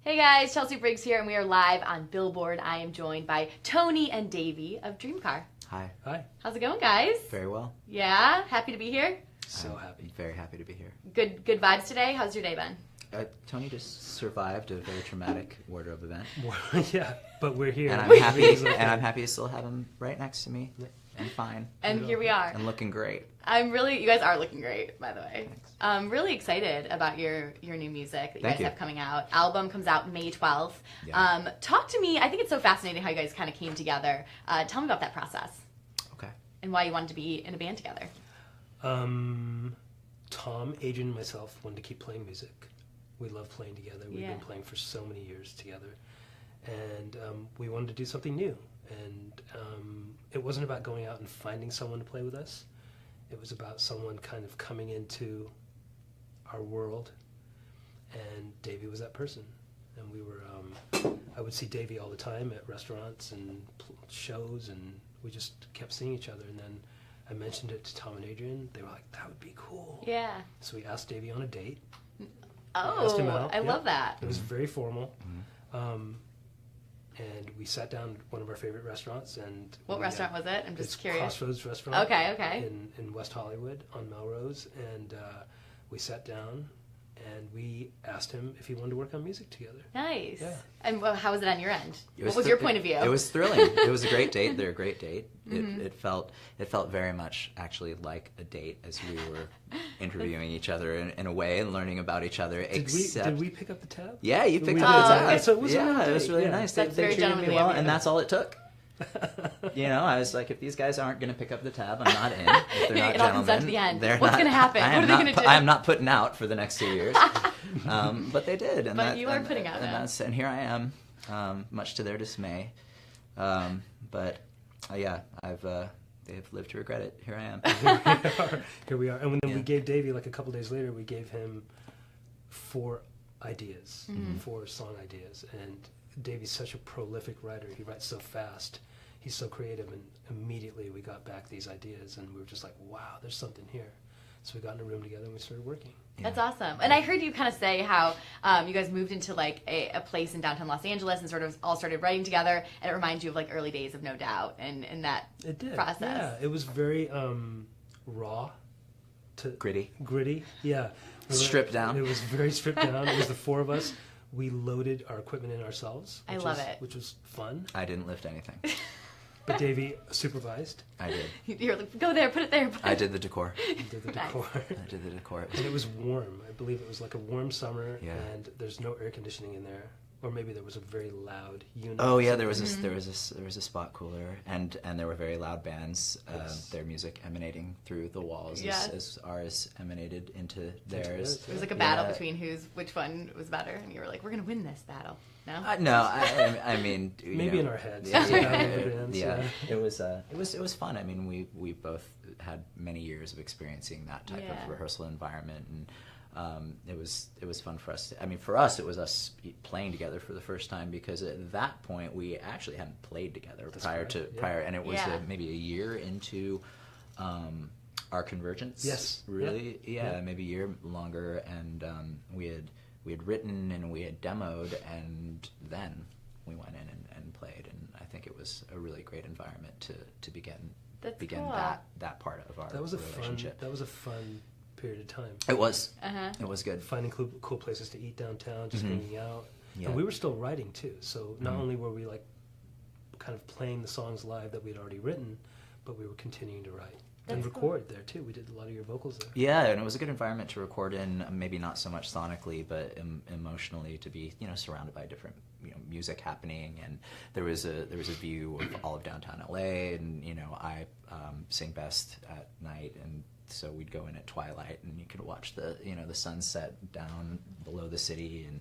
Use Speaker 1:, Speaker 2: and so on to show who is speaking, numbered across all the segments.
Speaker 1: Hey guys, Chelsea Briggs here, and we are live on Billboard. I am joined by Tony and Davey of DREAMCAR.
Speaker 2: Hi.
Speaker 3: Hi.
Speaker 1: How's it going, guys?
Speaker 2: Very well.
Speaker 1: Yeah? Happy to be here?
Speaker 3: So happy.
Speaker 2: Very happy to be here.
Speaker 1: Good vibes today? How's your day been?
Speaker 2: Tony just survived a very traumatic wardrobe event.
Speaker 3: Yeah, but we're here.
Speaker 2: And I'm happy to still have him right next to me and fine.
Speaker 1: And here we are.
Speaker 2: And looking great.
Speaker 1: You guys are looking great, by the way.
Speaker 2: Thanks.
Speaker 1: I'm really excited about your new music that you
Speaker 2: Thank
Speaker 1: guys
Speaker 2: you.
Speaker 1: have coming out. Album comes out May 12th.
Speaker 2: Yeah.
Speaker 1: Talk to me, I think it's so fascinating how you guys kind of came together. Tell me about that process
Speaker 2: Okay.
Speaker 1: and why you wanted to be in a band together.
Speaker 3: Tom, Adrian, and myself wanted to keep playing music. We love playing together. We've been playing for so many years together. And we wanted to do something new. And it wasn't about going out and finding someone to play with us. It was about someone kind of coming into our world. And Davey was that person. And we were, I would see Davey all the time at restaurants and shows, and we just kept seeing each other. And then I mentioned it to Tom and Adrian. They were like, that would be cool.
Speaker 1: Yeah.
Speaker 3: So we asked Davey on a date.
Speaker 1: Oh, I love that.
Speaker 3: It was very formal.
Speaker 2: Mm-hmm.
Speaker 3: And we sat down at one of our favorite restaurants. And
Speaker 1: What restaurant was it? I'm just
Speaker 3: it's
Speaker 1: curious.
Speaker 3: Crossroads Restaurant.
Speaker 1: Okay.
Speaker 3: In West Hollywood on Melrose. And we sat down and we asked him if he wanted to work on music together.
Speaker 1: Nice.
Speaker 3: Yeah.
Speaker 1: And how was it on your end? What was your point of view?
Speaker 2: It was thrilling. It was a great date. They're a great date.
Speaker 1: Mm-hmm.
Speaker 2: It felt very much actually like a date as we were interviewing each other in a way and learning about each other.
Speaker 3: Did we pick up the tab?
Speaker 2: Yeah, you picked
Speaker 3: We
Speaker 2: up the
Speaker 3: did.
Speaker 2: tab.
Speaker 3: Okay, so it was a
Speaker 2: yeah,
Speaker 3: real
Speaker 2: it was
Speaker 3: date.
Speaker 2: really
Speaker 3: Yeah.
Speaker 2: nice.
Speaker 1: That's
Speaker 2: They
Speaker 1: very
Speaker 2: treated me
Speaker 1: gentlemanly
Speaker 2: well,
Speaker 1: of you.
Speaker 2: and that's all it took. I was like, if these guys aren't going to pick up the tab, I'm not in. If they're not
Speaker 1: It all comes down to
Speaker 2: gentlemen,
Speaker 1: the end.
Speaker 2: they're
Speaker 1: What's
Speaker 2: not-
Speaker 1: gonna happen?
Speaker 2: I am
Speaker 1: What are they
Speaker 2: not
Speaker 1: gonna do?
Speaker 2: I am not putting out for the next 2 years. But they did. And
Speaker 1: But you are putting out now.
Speaker 2: And here I am, much to their dismay. But yeah, they have lived to regret it. Here I am.
Speaker 3: Here we are. And then we gave Davey, like a couple days later, we gave him 4 ideas, 4 song ideas. And Davey's such a prolific writer. He writes so fast. He's so creative. And immediately we got back these ideas, and we were just like, wow, there's something here. So we got in a room together and we started working.
Speaker 1: That's awesome. And I heard you kind of say how you guys moved into like a place in downtown Los Angeles and sort of all started writing together, and it reminds you of like early days of No Doubt and that
Speaker 3: It did.
Speaker 1: process.
Speaker 3: Yeah, it was very raw.
Speaker 2: Gritty.
Speaker 3: Yeah.
Speaker 2: Stripped down.
Speaker 3: It was very stripped down. It was the 4 of us. We loaded our equipment in ourselves.
Speaker 1: I love it.
Speaker 3: Which was fun.
Speaker 2: I didn't lift anything.
Speaker 3: But Davey supervised.
Speaker 2: I did.
Speaker 1: You're like, go there, put it there.
Speaker 2: I did the decor.
Speaker 3: He did the
Speaker 1: Nice.
Speaker 3: decor.
Speaker 2: I did the decor.
Speaker 3: And it was warm. I believe it was like a warm summer,
Speaker 2: Yeah.
Speaker 3: and there's no air conditioning in there. Or maybe there was a very loud unit.
Speaker 2: Oh yeah, there was a spot cooler, and there were very loud bands.
Speaker 3: Yes.
Speaker 2: Their music emanating through the walls
Speaker 1: Yeah.
Speaker 2: as ours emanated into theirs.
Speaker 1: It was like a battle between which one was better, and you were like, we're gonna win this battle. No.
Speaker 2: No, I mean you
Speaker 3: Maybe
Speaker 2: know,
Speaker 3: in our heads.
Speaker 2: Yeah,
Speaker 3: Battle of the bands,
Speaker 2: yeah. It was fun. I mean, we both had many years of experiencing that type
Speaker 1: Yeah.
Speaker 2: of rehearsal environment, and it was fun for us. I mean, for us, it was us playing together for the first time, because at that point we actually hadn't played together prior, and it was maybe a year into our convergence.
Speaker 3: Yes.
Speaker 2: Really, maybe a year longer, and we had written and we had demoed, and then we went in and played, and I think it was a really great environment to begin
Speaker 1: cool.
Speaker 2: that part of our
Speaker 3: That was
Speaker 2: relationship.
Speaker 3: That was a fun period of time.
Speaker 2: It was.
Speaker 1: Uh-huh.
Speaker 2: It was good.
Speaker 3: Finding cool places to eat downtown, just hanging out.
Speaker 2: Yeah.
Speaker 3: And we were still writing too. So not only were we like kind of playing the songs live that we had already written, but we were continuing to write and record there too. We did a lot of your vocals there.
Speaker 2: Yeah, and it was a good environment to record in. Maybe not so much sonically, but emotionally, to be surrounded by different music happening. And there was a view of all of downtown LA, and I sing best at night, and so we'd go in at twilight, and you could watch the sunset down below the city, and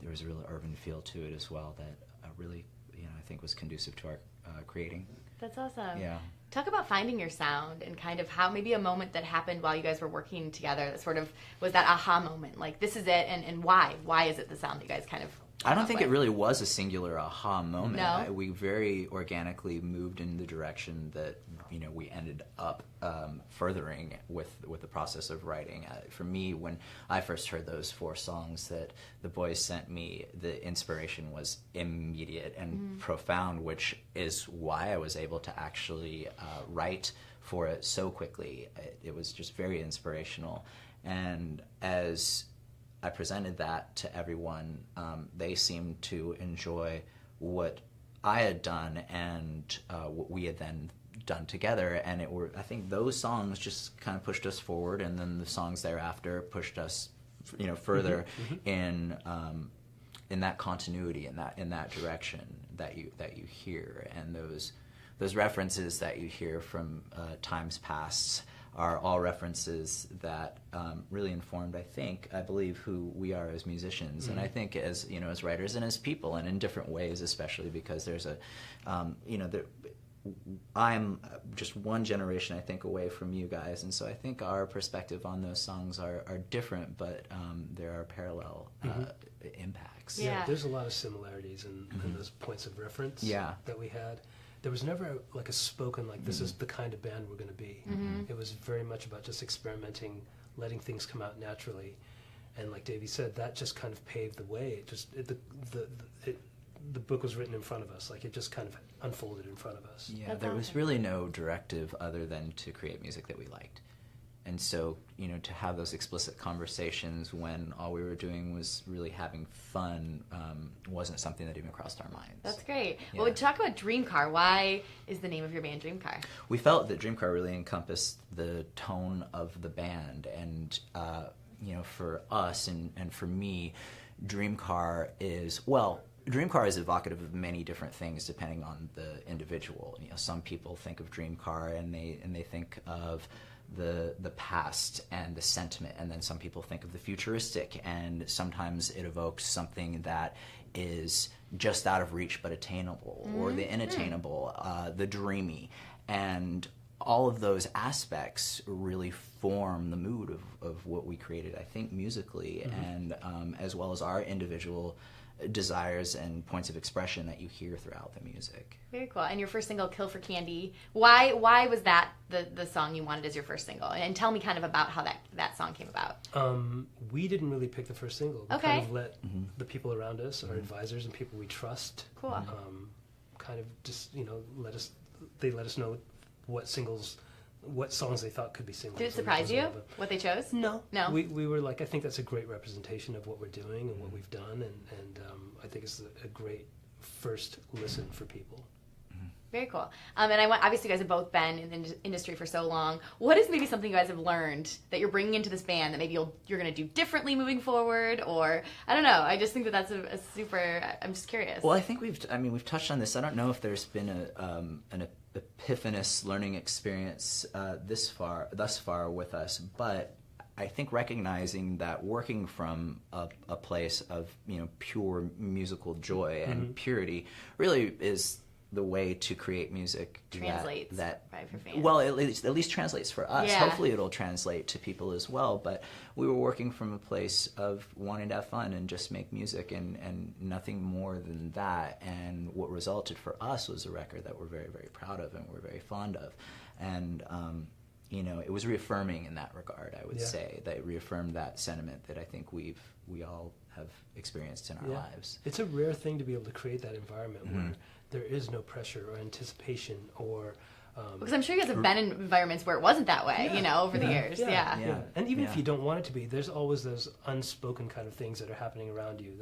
Speaker 2: there was a real urban feel to it as well that really I think was conducive to our creating.
Speaker 1: That's awesome.
Speaker 2: Yeah.
Speaker 1: Talk about finding your sound and kind of how maybe a moment that happened while you guys were working together that sort of was that aha moment, like this is it, and why is it the sound that you guys kind of
Speaker 2: I don't think it really was a singular aha moment.
Speaker 1: No?
Speaker 2: We very organically moved in the direction that we ended up furthering with the process of writing. For me, when I first heard those 4 songs that the boys sent me, the inspiration was immediate and profound, which is why I was able to actually write for it so quickly. It was just very inspirational. And as I presented that to everyone, they seemed to enjoy what I had done and what we had then done together, and I think those songs just kind of pushed us forward, and then the songs thereafter pushed us, further in that continuity, in that direction that you hear, and those references that you hear from times past are all references that really informed, I believe, who we are as musicians, and I think as writers and as people, and in different ways, especially because there's I'm just one generation, I think, away from you guys, and so I think our perspective on those songs are different, but there are parallel impacts.
Speaker 3: Yeah, there's a lot of similarities in those points of reference that we had. There was never like a spoken, like, this is the kind of band we're going to be. It was very much about just experimenting, letting things come out naturally, and like Davey said, that just kind of paved the way. The book was written in front of us, like it just kind of unfolded in front of us.
Speaker 2: Yeah, that's there was really no directive other than to create music that we liked. And so, to have those explicit conversations when all we were doing was really having fun wasn't something that even crossed our minds.
Speaker 1: That's great. Yeah. Well, talk about DREAMCAR. Why is the name of your band DREAMCAR?
Speaker 2: We felt that DREAMCAR really encompassed the tone of the band. And, for us and for me, DREAMCAR is evocative of many different things depending on the individual. Some people think of DREAMCAR and they think of the past and the sentiment, and then some people think of the futuristic, and sometimes it evokes something that is just out of reach but attainable, or the inattainable, the dreamy, and all of those aspects really form the mood of what we created, I think, musically, and as well as our individual desires and points of expression that you hear throughout the music.
Speaker 1: Very cool. And your first single, Kill for Candy, why was that the song you wanted as your first single? And tell me kind of about how that song came about.
Speaker 3: We didn't really pick the first single. We kind of let the people around us, our advisors and people we trust, kind of just, let us know what songs they thought could be singles.
Speaker 1: Did it surprise you what they chose?
Speaker 3: No. We were like, I think that's a great representation of what we're doing and what we've done, and I think it's a great first listen for people.
Speaker 1: Very cool. And obviously you guys have both been in the industry for so long. What is maybe something you guys have learned that you're bringing into this band that maybe you're going to do differently moving forward? Or, I don't know, I just think that's a super, I'm just curious.
Speaker 2: Well, I think we've touched on this. I don't know if there's been an epiphanous learning experience thus far with us, but I think recognizing that working from a place of pure musical joy and purity really is the way to create music
Speaker 1: translates
Speaker 2: that
Speaker 1: right, for fans.
Speaker 2: Well, at least translates for us. Yeah. Hopefully it'll translate to people as well, but we were working from a place of wanting to have fun and just make music and nothing more than that, and what resulted for us was a record that we're very, very proud of and we're very fond of, and it was reaffirming in that regard. I would say that it reaffirmed that sentiment that I think we all have experienced in our lives.
Speaker 3: It's a rare thing to be able to create that environment where there is no pressure or anticipation or
Speaker 1: because I'm sure you guys have been in environments where it wasn't that way, over the years.
Speaker 3: Yeah. And even if you don't want it to be, there's always those unspoken kind of things that are happening around you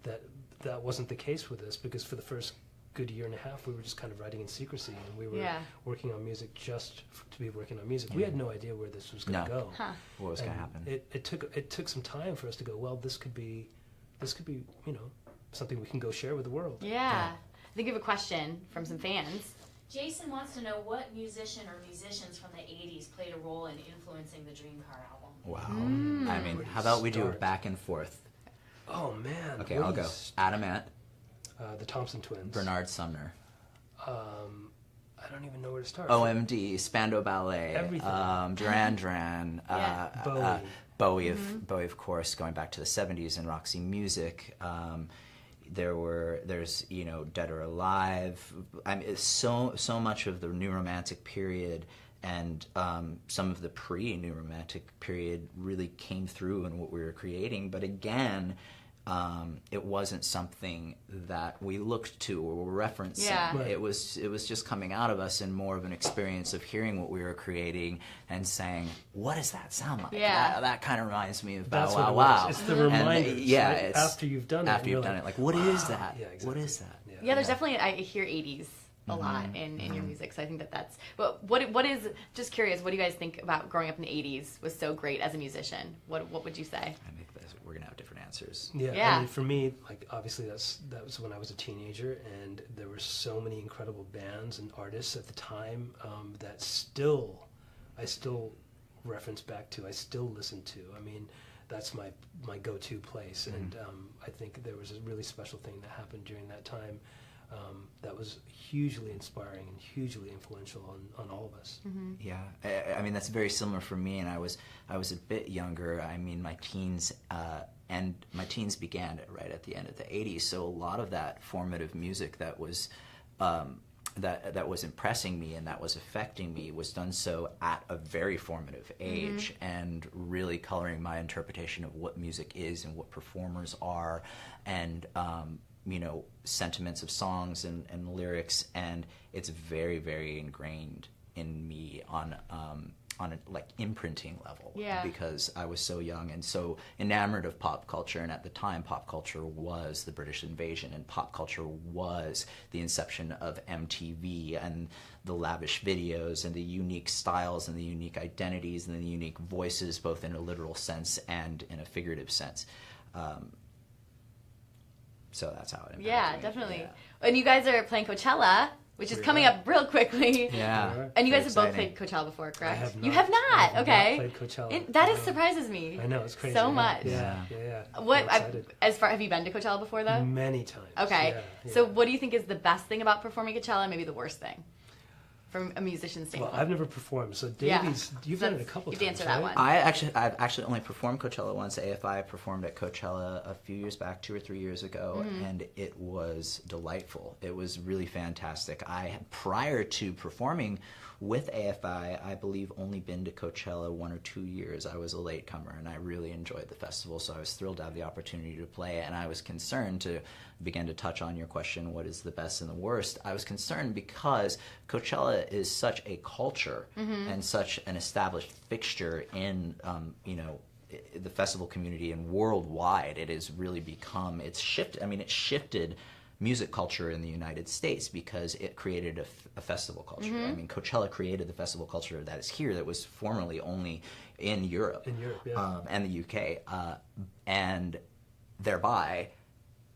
Speaker 3: that wasn't the case with us, because for the first good year and a half we were just kind of writing in secrecy, and we were working on music just to be working on music. We had no idea where this was going to go.
Speaker 2: What was going to happen.
Speaker 3: It took some time for us to go, well, this could be something we can go share with the world.
Speaker 1: I think we have a question from some fans.
Speaker 4: Jason wants to know what musician or musicians from the 80s played a role in influencing the DREAMCAR album.
Speaker 2: Wow. I mean, how about we do it back and forth?
Speaker 3: Oh, man.
Speaker 2: Okay, I'll go. Adam Ant.
Speaker 3: The Thompson Twins.
Speaker 2: Bernard Sumner.
Speaker 3: I don't even know where to start.
Speaker 2: OMD, Spandau Ballet.
Speaker 3: Everything.
Speaker 2: Duran.
Speaker 3: Bowie.
Speaker 2: Bowie, of course, going back to the 70s, and Roxy Music. there's Dead or Alive. I mean, so much of the New Romantic period and some of the pre-New Romantic period really came through in what we were creating. But again, it wasn't something that we looked to or were referencing.
Speaker 1: Yeah.
Speaker 2: Right. It was just coming out of us and more of an experience of hearing what we were creating and saying, what does that sound like?
Speaker 1: Yeah.
Speaker 2: That kind of reminds me of Bow
Speaker 3: That's
Speaker 2: Wow
Speaker 3: what it
Speaker 2: Wow.
Speaker 3: was. It's the reminders.
Speaker 2: Yeah,
Speaker 3: right?
Speaker 2: it's
Speaker 3: after you've done it.
Speaker 2: After you've done it. Like, what is that?
Speaker 3: Yeah, exactly.
Speaker 2: What is that?
Speaker 1: Yeah, there's definitely, I hear 80s a lot in your music, so I think that's, but what is, just curious, what do you guys think about growing up in the 80s was so great as a musician? What would you say?
Speaker 2: I think we're going to have different answers.
Speaker 1: Yeah.
Speaker 3: I mean, for me, like, obviously that was when I was a teenager, and there were so many incredible bands and artists at the time that I still reference back to, I still listen to. I mean, that's my go-to place, and I think there was a really special thing that happened during that time that was hugely inspiring and hugely influential on all of us.
Speaker 2: Yeah, I mean, that's very similar for me, and I was a bit younger. I mean, my teens began right at the end of the 80s, so a lot of that formative music that was that was impressing me and that was affecting me was done so at a very formative age, and really coloring my interpretation of what music is and what performers are, and sentiments of songs and lyrics, and it's very, very ingrained in me on a like imprinting level.
Speaker 1: Yeah.
Speaker 2: Because I was so young and so enamored of pop culture, and at the time pop culture was the British invasion, and pop culture was the inception of MTV and the lavish videos and the unique styles and the unique identities and the unique voices, both in a literal sense and in a figurative sense. So that's how it impacted me.
Speaker 1: Definitely.
Speaker 2: Yeah.
Speaker 1: And you guys are playing Coachella, which is coming up real quickly.
Speaker 2: Yeah.
Speaker 1: And you guys have both
Speaker 2: exciting.
Speaker 1: played Coachella before, correct?
Speaker 3: I have not.
Speaker 1: You have not?
Speaker 3: I have
Speaker 1: Okay.
Speaker 3: not played Coachella.
Speaker 1: That
Speaker 3: No.
Speaker 1: surprises me.
Speaker 3: I know, it's crazy.
Speaker 1: So
Speaker 3: yeah.
Speaker 1: much.
Speaker 3: Yeah.
Speaker 1: What
Speaker 3: I'm excited.
Speaker 1: have you been to Coachella before though?
Speaker 3: Many times.
Speaker 1: Okay.
Speaker 3: Yeah.
Speaker 1: So what do you think is the best thing about performing Coachella, and maybe the worst thing from a musician's
Speaker 3: Well,
Speaker 1: standpoint?
Speaker 3: I've never performed, so
Speaker 1: Yeah.
Speaker 3: Davies, you've done it a couple
Speaker 1: you
Speaker 3: times,
Speaker 1: answer that
Speaker 3: right?
Speaker 1: one.
Speaker 2: I've actually only performed Coachella once. AFI performed at Coachella a few years back, 2 or 3 years ago, and it was delightful. It was really fantastic. Prior to performing with AFI, I believe only been to Coachella 1 or 2 years. I was a latecomer, and I really enjoyed the festival, so I was thrilled to have the opportunity to play. And I was concerned, to begin to touch on your question, what is the best and the worst? I was concerned because Coachella is such a culture and such an established fixture in the festival community and worldwide. It has really become, it shifted music culture in the United States because it created a festival culture. I mean, Coachella created the festival culture that is here, that was formerly only in Europe. And the UK. And thereby,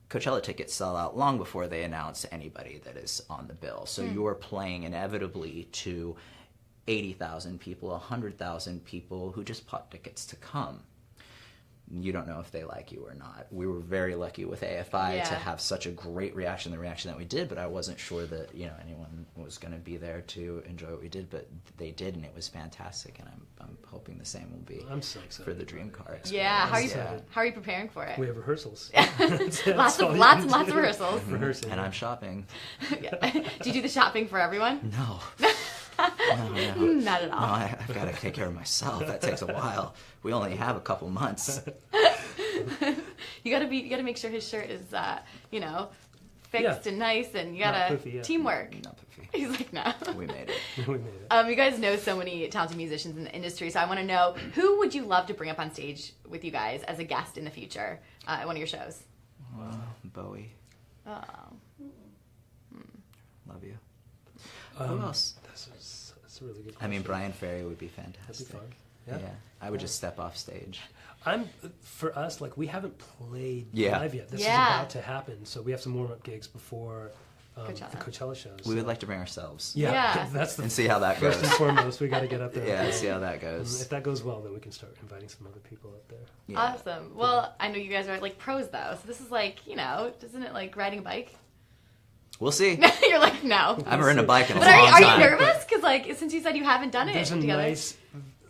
Speaker 2: Coachella tickets sell out long before they announce anybody that is on the bill. So you're playing inevitably to 80,000 people, 100,000 people who just bought tickets to come. You don't know if they like you or not. We were very lucky with AFI to have such a great reaction, the reaction that we did, but I wasn't sure that anyone was going to be there to enjoy what we did, but they did, and it was fantastic, and I'm hoping the same will be
Speaker 3: I'm so excited
Speaker 2: for the DreamCar experience.
Speaker 1: Yeah, how are you preparing for it?
Speaker 3: We have rehearsals.
Speaker 1: lots of rehearsals.
Speaker 3: Rehearsing.
Speaker 2: And I'm shopping.
Speaker 1: Do you do the shopping for everyone?
Speaker 2: No. No.
Speaker 1: Not at all.
Speaker 2: No, I've got to take care of myself. That takes a while. We only have a couple months.
Speaker 1: You gotta make sure his shirt is fixed and nice, and you gotta teamwork.
Speaker 2: Not poofy.
Speaker 1: He's like, no.
Speaker 2: We made it.
Speaker 3: We made it.
Speaker 1: You guys know so many talented musicians in the industry, so I want to know, who would you love to bring up on stage with you guys as a guest in the future at one of your shows?
Speaker 2: Bowie.
Speaker 1: Oh.
Speaker 2: Love you. Who else?
Speaker 3: That's a really good question.
Speaker 2: I mean, Brian Ferry would be fantastic.
Speaker 3: That'd be fun.
Speaker 2: Yeah. I would just step off stage.
Speaker 3: For us, like, we haven't played
Speaker 2: Yeah.
Speaker 3: live yet. This is about to happen, so we have some warm-up gigs before the Coachella shows.
Speaker 2: We would like to bring ourselves.
Speaker 1: Yeah.
Speaker 3: That's the
Speaker 2: And see how that goes.
Speaker 3: first and foremost. We got to get up there.
Speaker 2: Yeah, see how that goes.
Speaker 3: If that goes well, then we can start inviting some other people up there.
Speaker 2: Yeah.
Speaker 1: Awesome. Well, I know you guys are like pros though, so this is like, isn't it like riding a bike?
Speaker 2: We'll see.
Speaker 1: You're like, no.
Speaker 2: I haven't ridden a bike in a
Speaker 1: But
Speaker 2: long
Speaker 1: are
Speaker 2: time.
Speaker 1: you nervous? Because like, since you said you haven't done it
Speaker 3: There's a
Speaker 1: together.
Speaker 3: nice,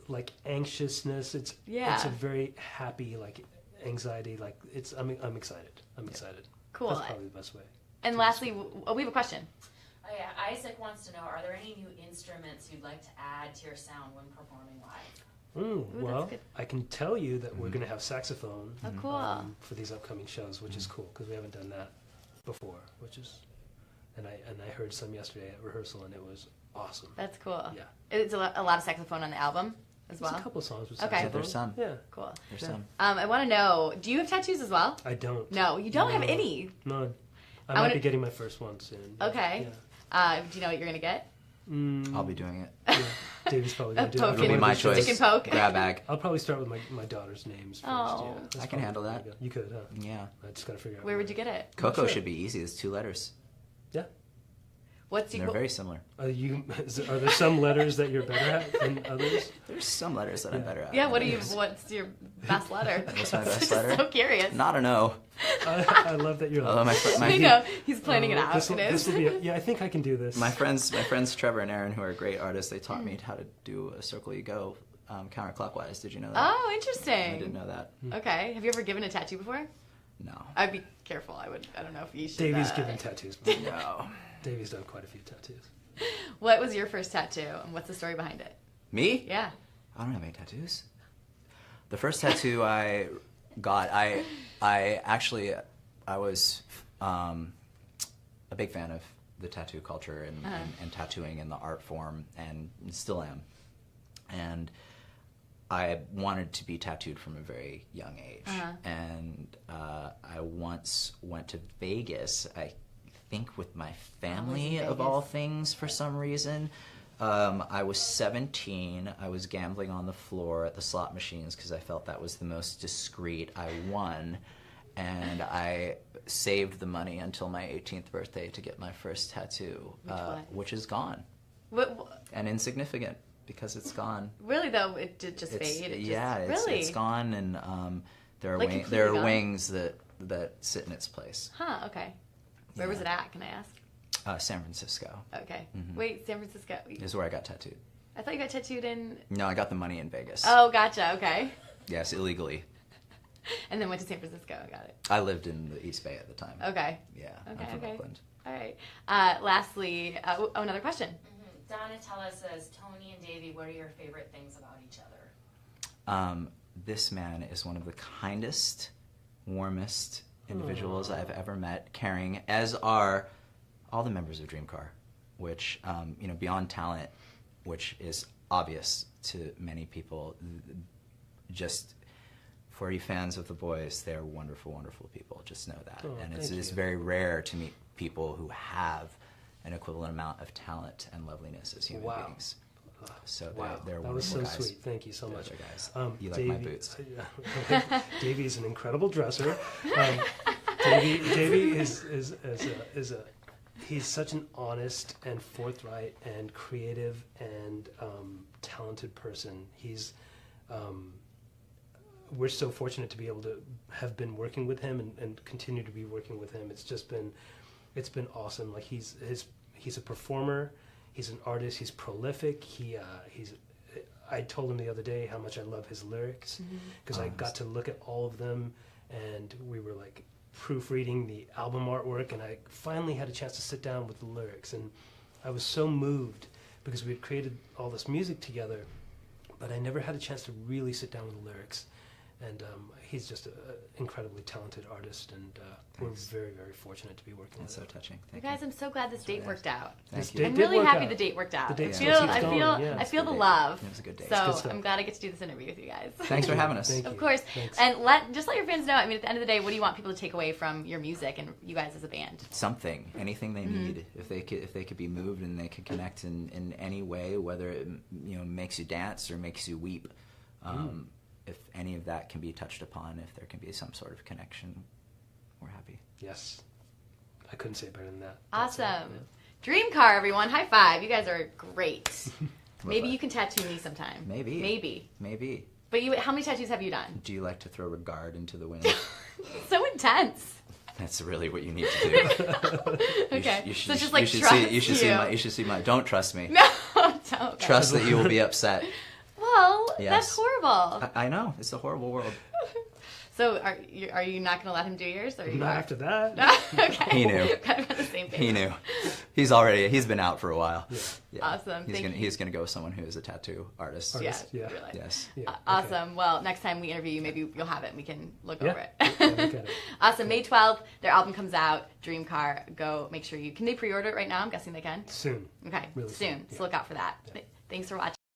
Speaker 3: like, anxiousness. It's a very happy, like, anxiety. Like, I'm excited. I'm excited.
Speaker 1: Cool.
Speaker 3: That's probably the best way.
Speaker 1: And lastly, we have a question.
Speaker 4: Oh yeah, Isaac wants to know, are there any new instruments you'd like to add to your sound when performing live?
Speaker 3: Well,
Speaker 1: good.
Speaker 3: I can tell you that we're going to have saxophone
Speaker 1: Oh, cool.
Speaker 3: for these upcoming shows, which is cool because we haven't done that before. And I heard some yesterday at rehearsal, and it was awesome.
Speaker 1: That's cool.
Speaker 3: Yeah.
Speaker 1: It's a lot of saxophone on the album as well.
Speaker 3: There's a couple songs with
Speaker 1: Okay.
Speaker 3: saxophone.
Speaker 2: Yeah, there's some.
Speaker 3: Yeah,
Speaker 1: Cool.
Speaker 2: There's
Speaker 3: Yeah.
Speaker 2: some.
Speaker 1: I want to know, do you have tattoos as well?
Speaker 3: I don't.
Speaker 1: No, you don't have
Speaker 3: No.
Speaker 1: any.
Speaker 3: None. I
Speaker 1: wanna-
Speaker 3: might be getting my first one soon.
Speaker 1: Okay.
Speaker 3: Yeah.
Speaker 1: Do you know what you're going to get?
Speaker 2: I'll be doing it.
Speaker 3: Yeah. David's probably going to do it.
Speaker 1: Poke
Speaker 2: It'll be
Speaker 1: and-
Speaker 2: my
Speaker 1: Stick
Speaker 2: choice.
Speaker 1: and poke.
Speaker 2: Grab bag.
Speaker 3: I'll probably start with my daughter's names first.
Speaker 1: Oh.
Speaker 3: Yeah. That's
Speaker 2: I can
Speaker 3: probably
Speaker 2: handle
Speaker 3: the way
Speaker 2: that.
Speaker 3: to go. You could, huh?
Speaker 2: Yeah.
Speaker 3: I just got to figure out
Speaker 1: Where would you get it?
Speaker 2: Coco
Speaker 3: Sure.
Speaker 2: should be easy. It's 2 letters.
Speaker 3: Yeah.
Speaker 1: What's
Speaker 2: They're
Speaker 1: your...
Speaker 2: very similar.
Speaker 3: Are there some letters that you're better at than others?
Speaker 2: There's some letters that I'm better at.
Speaker 1: Yeah,
Speaker 2: than others.
Speaker 1: what's your best letter?
Speaker 2: What's my best
Speaker 1: Just
Speaker 2: letter?
Speaker 1: so curious.
Speaker 2: Not an O.
Speaker 3: I love that you're
Speaker 2: Although
Speaker 3: like,
Speaker 1: I know, he's planning it out.
Speaker 3: This will be
Speaker 1: it is.
Speaker 3: yeah, I think I can do this.
Speaker 2: my friends Trevor and Aaron, who are great artists, they taught me how to do a circle you go counterclockwise. Did you know that?
Speaker 1: Oh,
Speaker 2: I
Speaker 1: interesting.
Speaker 2: didn't know that.
Speaker 1: Okay. Have you ever given a tattoo before?
Speaker 2: No.
Speaker 1: I'd be careful. I don't know if you should.
Speaker 3: Davey's given tattoos. before.
Speaker 2: No.
Speaker 3: Davey's done quite a few tattoos.
Speaker 1: What was your first tattoo, and what's the story behind it?
Speaker 2: Me?
Speaker 1: Yeah.
Speaker 2: I don't have any tattoos. The first tattoo I got, I was a big fan of the tattoo culture and tattooing and the art form, and still am. And I wanted to be tattooed from a very young age. And I once went to Vegas, I think with my family of all things for some reason. I was 17. I was gambling on the floor at the slot machines because I felt that was the most discreet. I won, and I saved the money until my 18th birthday to get my first tattoo, which is gone
Speaker 1: What,
Speaker 2: and insignificant because it's gone.
Speaker 1: really, though, it did just fade?
Speaker 2: It's gone, and there are
Speaker 1: Like,
Speaker 2: there
Speaker 1: completely
Speaker 2: are
Speaker 1: gone?
Speaker 2: wings that sit in its place.
Speaker 1: Huh, okay. Where was it at, can I ask?
Speaker 2: San Francisco
Speaker 1: Okay. Wait, San Francisco.
Speaker 2: is where I got tattooed.
Speaker 1: I thought you got tattooed in...
Speaker 2: No, I got the money in Vegas.
Speaker 1: Oh, gotcha, okay.
Speaker 2: Yes, illegally.
Speaker 1: And then went to San Francisco, got it.
Speaker 2: I lived in the East Bay at the time.
Speaker 1: Okay.
Speaker 2: Yeah,
Speaker 1: Okay,
Speaker 2: I'm from
Speaker 1: okay.
Speaker 2: Oakland.
Speaker 1: All right. Lastly, another question.
Speaker 4: Donatella says, Tony and Davey, what are your favorite things about each other?
Speaker 2: This man is one of the kindest, warmest individuals I've ever met, caring, as are all the members of DREAMCAR, which, beyond talent, which is obvious to many people, just for you fans of the boys, they're wonderful, wonderful people. Just know that. And it's very rare to meet people who have an equivalent amount of talent and loveliness as human beings. So they're
Speaker 3: that was so
Speaker 2: wonderful guys.
Speaker 3: sweet. Thank you so much.
Speaker 2: Those are guys. You
Speaker 3: Davey,
Speaker 2: like my boots.
Speaker 3: Davey's an incredible dresser. Davey is he's such an honest and forthright and creative and talented person. We're so fortunate to be able to have been working with him and continue to be working with him. It's been awesome. Like he's a performer. He's an artist. He's prolific. I told him the other day how much I love his lyrics because I got to look at all of them, and we were like proofreading the album artwork, and I finally had a chance to sit down with the lyrics, and I was so moved because we had created all this music together, but I never had a chance to really sit down with the lyrics. And he's just an incredibly talented artist, and we're very, very fortunate to be working with him.
Speaker 2: That's so touching.
Speaker 1: You
Speaker 2: Thank
Speaker 1: guys, I'm so glad this date worked out.
Speaker 2: Thank
Speaker 3: This
Speaker 2: you.
Speaker 1: I'm
Speaker 3: did
Speaker 1: really
Speaker 3: work
Speaker 1: happy
Speaker 3: out.
Speaker 1: the date worked out.
Speaker 3: The date
Speaker 1: I
Speaker 3: still
Speaker 1: feel,
Speaker 3: keeps
Speaker 1: I
Speaker 3: going,
Speaker 1: feel,
Speaker 3: yeah.
Speaker 1: I feel the
Speaker 2: It
Speaker 1: love.
Speaker 2: was a good date.
Speaker 1: So
Speaker 3: Good stuff.
Speaker 1: I'm glad I get to do this interview with you guys.
Speaker 2: Thanks for having us.
Speaker 3: Thank
Speaker 1: Of
Speaker 3: you.
Speaker 1: course.
Speaker 3: Thanks.
Speaker 1: And let your fans know, I mean, at the end of the day, what do you want people to take away from your music and you guys as a band?
Speaker 2: Something, anything they need. If they could be moved and they could connect in any way, whether it makes you dance or makes you weep. If any of that can be touched upon, if there can be some sort of connection, we're happy.
Speaker 3: Yes. I couldn't say it better than that.
Speaker 1: Awesome. DREAMCAR, everyone. High five. You guys are great. Maybe
Speaker 2: that.
Speaker 1: you can tattoo me sometime.
Speaker 2: Maybe.
Speaker 1: But how many tattoos have you done?
Speaker 2: Do you like to throw regard into the wind?
Speaker 1: So intense.
Speaker 2: That's really what you need to do.
Speaker 1: Okay. So just
Speaker 2: you should see my. Don't trust me.
Speaker 1: No, don't.
Speaker 2: Trust that you will be upset.
Speaker 1: Well,
Speaker 2: Yes.
Speaker 1: that's horrible.
Speaker 2: I know it's a horrible world.
Speaker 1: So are you not going to let him do yours? Or
Speaker 3: Not after that.
Speaker 1: Okay.
Speaker 2: He knew.
Speaker 1: Kind of on the same page.
Speaker 2: He knew. He's been out for a while. Yeah.
Speaker 1: Awesome.
Speaker 2: He's gonna go with someone who is a tattoo artist.
Speaker 3: Artist.
Speaker 1: Yeah,
Speaker 3: Yeah.
Speaker 1: really.
Speaker 2: Yes.
Speaker 3: Yeah, okay.
Speaker 1: Awesome. Well, next time we interview you, maybe you'll have it and we can look over it.
Speaker 3: Yeah, look at it.
Speaker 1: Awesome. May 12th, their album comes out, DREAMCAR. Go make sure can they pre-order it right now? I'm guessing they can.
Speaker 3: Soon.
Speaker 1: Okay,
Speaker 3: Really
Speaker 1: soon.
Speaker 3: soon.
Speaker 1: So look out for that.
Speaker 3: Yeah.
Speaker 1: Thanks for watching.